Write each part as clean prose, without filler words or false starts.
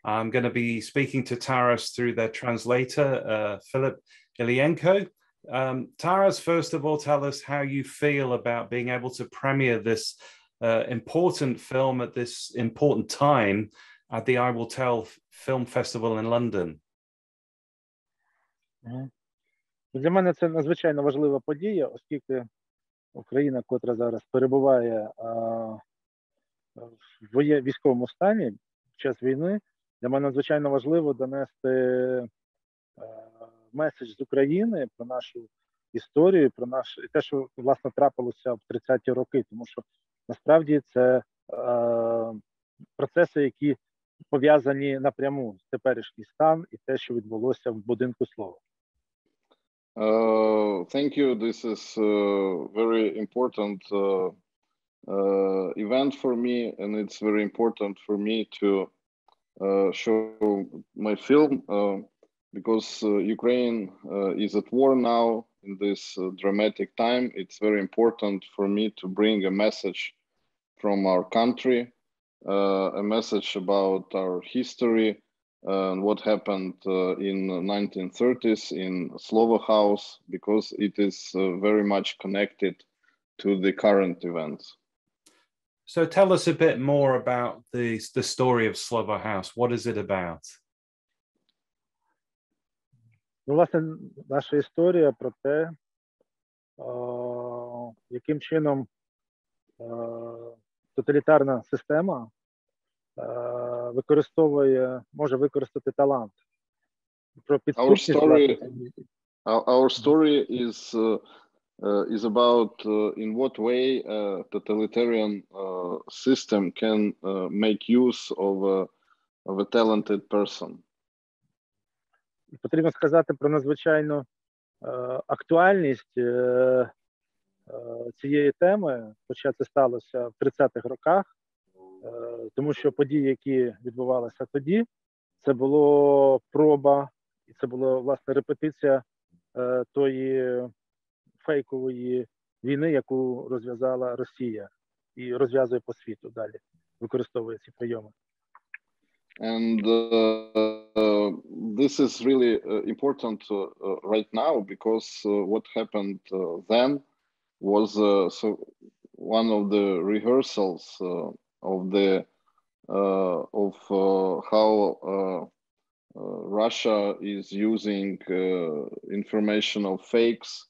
I'm going to be speaking to Taras through their translator, Philip Ilienko. Taras, first of all, tell us how you feel about being able to premiere this important film at this important time at the I Will Tell Film Festival in London. Для мене це надзвичайно важлива подія, оскільки Україна, котра зараз перебуває в військовому стані в час війни, для мене надзвичайно важливо донести меседж з України про нашу історію, про те, що, власне, трапилося в 30-ті роки, тому що, насправді, це процеси, які пов'язані напряму з теперішній стан і те, що відбулося в будинку Слова. Thank you. This is a very important event for me, and it's very important for me to show my film because Ukraine is at war now in this dramatic time. It's very important for me to bring a message from our country, a message about our history and what happened in 1930s in Slovo House, because it is very much connected to the current events. So tell us a bit more about the story of Slovo House. What is it about? Ну, власне, наша історія про те, яким чином тоталітарна система може використати талант. Про підступність, our story is about in what way a totalitarian system can make use of a talented person. Потрібно сказати про надзвичайну актуальність цієї теми, хоча це сталося в 30-х роках, тому що події, які відбувалися тоді, це було проба, і це була, власне, репетиція тої фейкової війни, яку розв'язала Росія і розв'язує по світу далі, використовує ці прийоми. And this is really important right now because what happened then was one of the rehearsals of how Russia is using informational fakes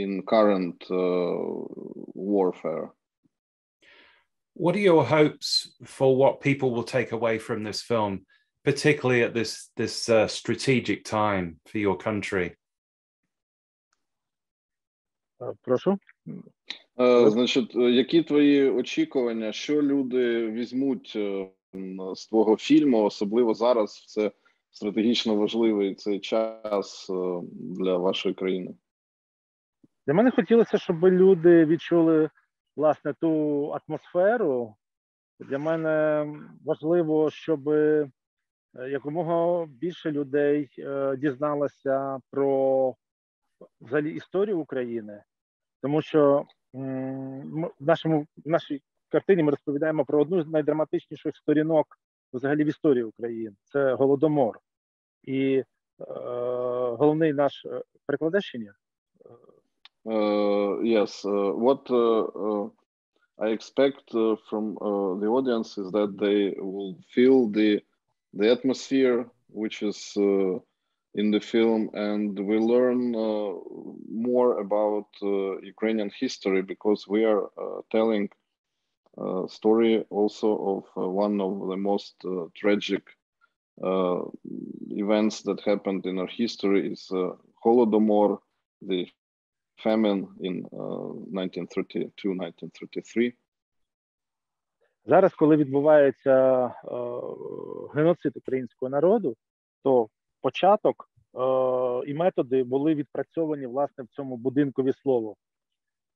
in current warfare. What are your hopes for what people will take away from this film, particularly at this strategic time for your country? Прошу. Значить, які твої очікування, що люди візьмуть з твого фільму, особливо зараз, в це стратегічно важливий цей час для вашої країни? Для мене хотілося, щоб люди відчули, власне, ту атмосферу. Для мене важливо, щоб якомога більше людей дізналося про взагалі історію України. Тому що в нашій картині ми розповідаємо про одну з найдраматичніших сторінок взагалі в історії України. Це Голодомор. І головний наш перекладач. Yes, what I expect from the audience is that they will feel the atmosphere which is in the film, and we learn more about Ukrainian history because we are telling a story also of one of the most tragic events that happened in our history is Holodomor, the famine in 1932-1933. Зараз, коли відбувається геноцид українського народу, то початок і методи були відпрацьовані, власне, в цьому будинкові Слово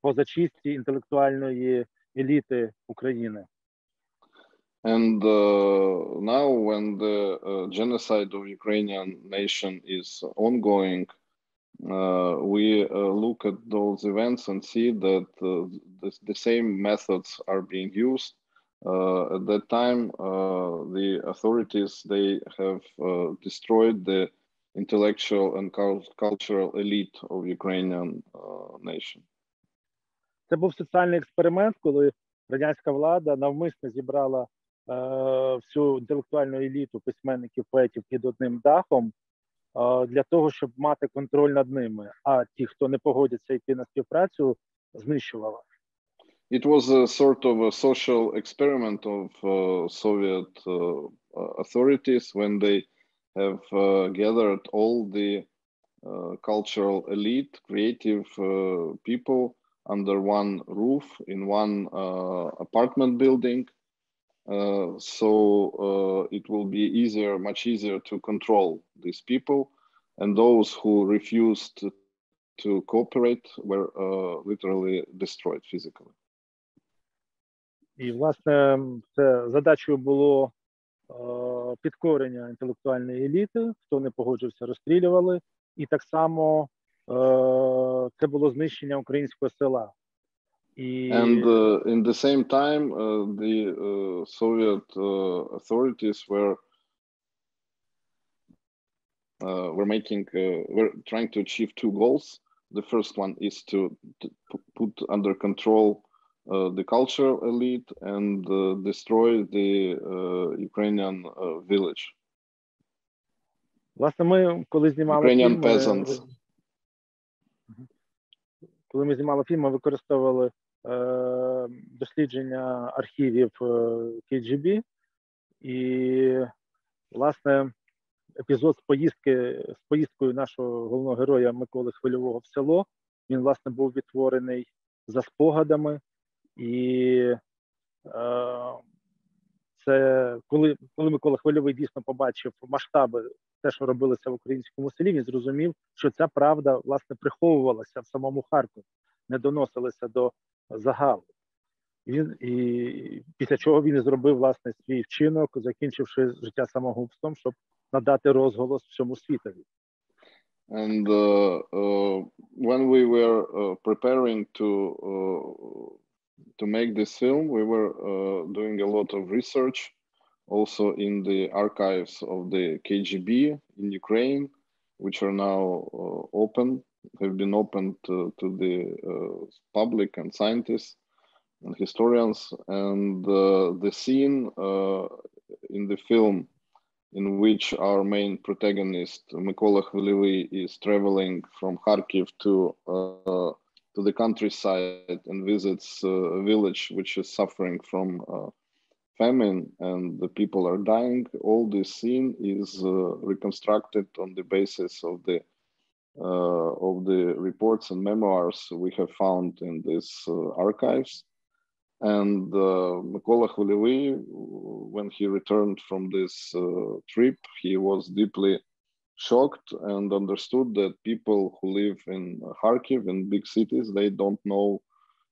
по зачистці інтелектуальної еліти України. And now when the genocide of Ukrainian nation is ongoing, we look at those events and see that the same methods are being used. At that time, the authorities, they have destroyed the intellectual and cultural elite of Ukrainian nation. Це був соціальний експеримент, коли радянська влада навмисно зібрала всю інтелектуальну еліту письменників, поетів під одним дахом для того, щоб мати контроль над ними, а ті, хто не погодяться йти на співпрацю, знищувала. It was a sort of a social experiment of Soviet authorities when they have gathered all the cultural elite, creative people under one roof in one apartment building. So it will be much easier to control these people, and those who refused to cooperate were literally destroyed physically. І, власне, це задачею було підкорення інтелектуальної еліти, хто не погоджувався, розстрілювали, і так само це було знищення українського села. And in the same time, the Soviet authorities were trying to achieve two goals. The first one is to put under control the cultural elite and destroy the Ukrainian village. Власне, ми, коли знімали Ukrainian фільм, peasants. Коли ми знімали фільм, ми використовували дослідження архівів КГБ, і, власне, епізод з поїздкою нашого головного героя Миколи Хвильового в село, він, власне, був відтворений за спогадами, і це, коли Микола Хвильовий дійсно побачив масштаби те, що робилося в українському селі, він зрозумів, що ця правда, власне, приховувалася в самому Харкові, не доносилася до загалу. І після чого він зробив, власне, свій вчинок, закінчивши життя самогубством, щоб надати розголос всьому світові. And when we were preparing to make this film, we were doing a lot of research also in the archives of the KGB in Ukraine, which are now have been opened to the public and scientists and historians. And the scene in the film in which our main protagonist, Mykola Khvylyvy, is traveling from Kharkiv to the countryside and visits a village which is suffering from famine and the people are dying. All this scene is reconstructed on the basis of the reports and memoirs we have found in these archives. And Mykola Khvylyvy, when he returned from this trip, he was deeply shocked and understood that people who live in Kharkiv, in big cities, they don't know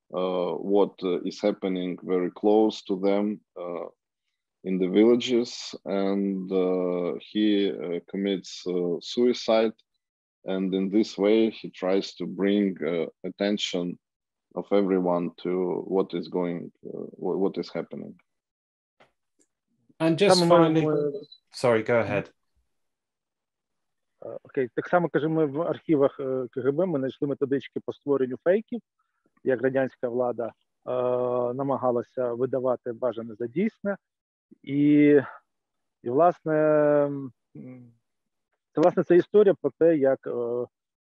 what is happening very close to them in the villages. And he commits suicide. And in this way, he tries to bring attention of everyone to what is happening. And just finally, sorry, go ahead. Окей, так само, кажемо, ми в архівах КГБ ми знайшли методички по створенню фейків, як радянська влада намагалася видавати бажане за дійсне. І власне, це історія про те, як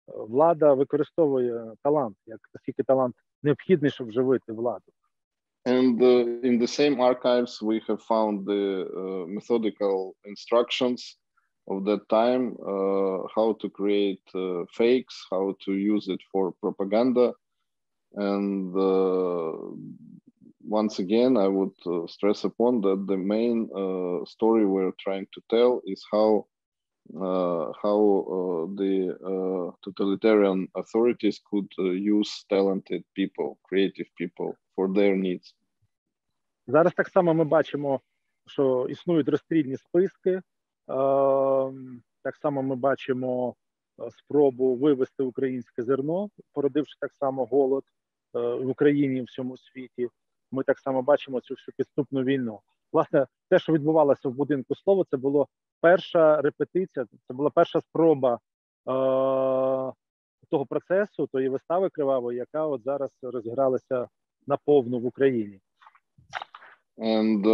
влада використовує талант, як наскільки талант необхідний, щоб живити владу. And in the same archives, we have found the methodical instructions of that time, how to create fakes, how to use it for propaganda. And once again, I would stress upon that the main story we're trying to tell is how the totalitarian authorities could use talented people, creative people for their needs. Зараз так само ми бачимо, що існують розстрільні списки. Так само ми бачимо спробу вивести українське зерно, породивши так само голод в Україні і в всьому світі. ми так само бачимо цю всю підступну війну. Власне, те, що відбувалося в будинку Слово, це була перша репетиція, це була перша спроба того процесу, тої вистави кривавої, яка от зараз розігралася наповну в Україні. And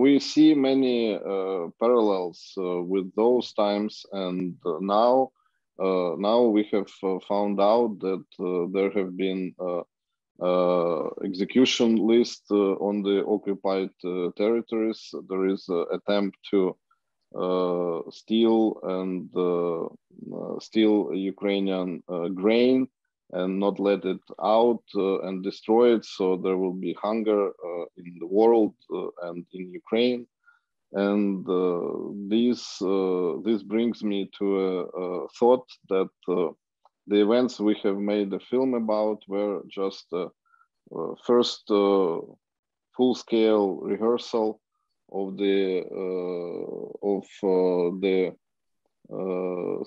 we see many parallels with those times, and now we have found out that there have been execution list on the occupied territories. There is an attempt to steal Ukrainian grain and not let it out and destroy it, so there will be hunger in the world and in Ukraine. And this brings me to a thought that the events we have made a film about were just first full-scale rehearsal of the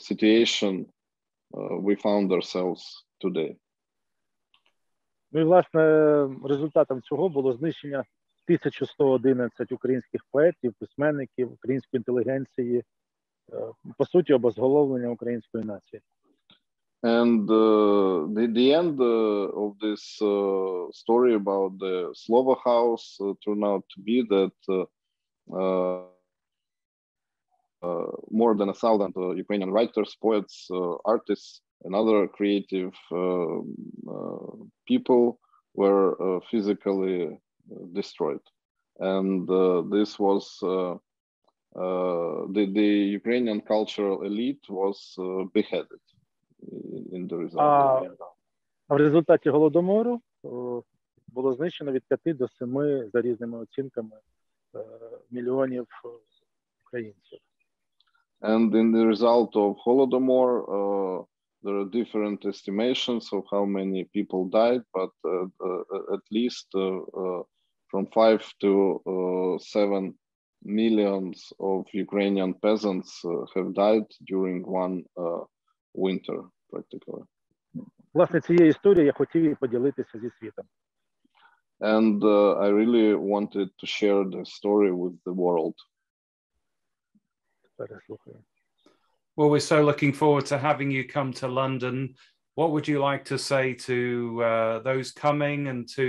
situation we found ourselves today. Ну і, власне, результатом цього було знищення 1111 українських поетів, письменників, української інтелігенції, по суті, обезголовлення української нації. And the end of this story about the Slovo house turned out to be that more than 1,000 Ukrainian writers, poets, artists, and other creative people were physically destroyed. And this was the Ukrainian cultural elite was beheaded in the result. А в результаті Голодомору було знищено від 5 до 7, за різними оцінками, мільйонів українців. And in the result of Holodomor, there are different estimations of how many people died, but at least from 5 to 7 millions of Ukrainian peasants have died during one winter, practically. Власне, цією історією я хотів і поділитися зі світом. And I really wanted to share the story with the world. Well, we're so looking forward to having you come to London. What would you like to say to those coming and to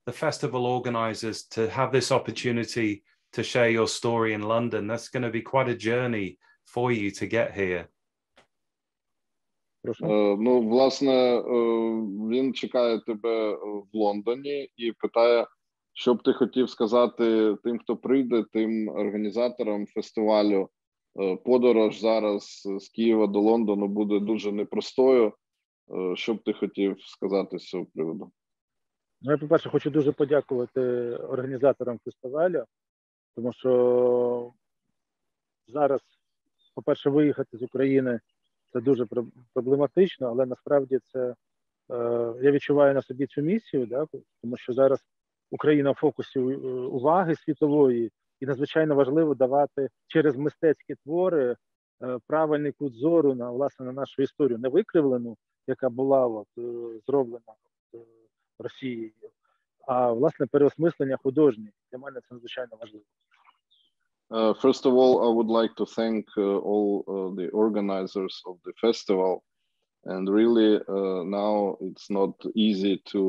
the festival organizers to have this opportunity to share your story in London? That's going to be quite a journey for you to get here. Ну, власне, він чекає тебе в Лондоні і питає, що б ти хотів сказати тим, хто прийде, тим організаторам фестивалю. Подорож зараз з Києва до Лондону буде дуже непростою. Що б ти хотів сказати з цього приводу? Ну, я, по-перше, хочу дуже подякувати організаторам фестивалю, тому що зараз, по-перше, виїхати з України це дуже проблематично, але насправді це, я відчуваю на собі цю місію, да, тому що зараз Україна в фокусі уваги світової, і надзвичайно важливо давати через мистецькі твори правильний кут зору на, власне, на нашу історію, не викривлену, яка була зроблена Росією, а, власне, переосмислення художнє. Для мене це надзвичайно важливо. First of all, I would like to thank all the organizers of the festival. And really, now it's not easy to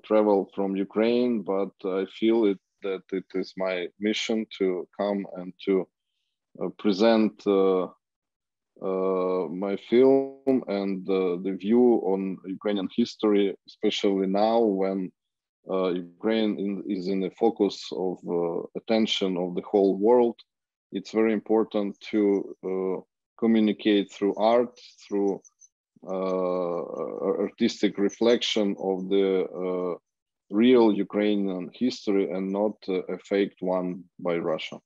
travel from Ukraine, but I feel that it is my mission to come and to present my film and the view on Ukrainian history, especially now when Ukraine is in the focus of attention of the whole world. It's very important to communicate through art, through artistic reflection of the real Ukrainian history and not a faked one by Russia.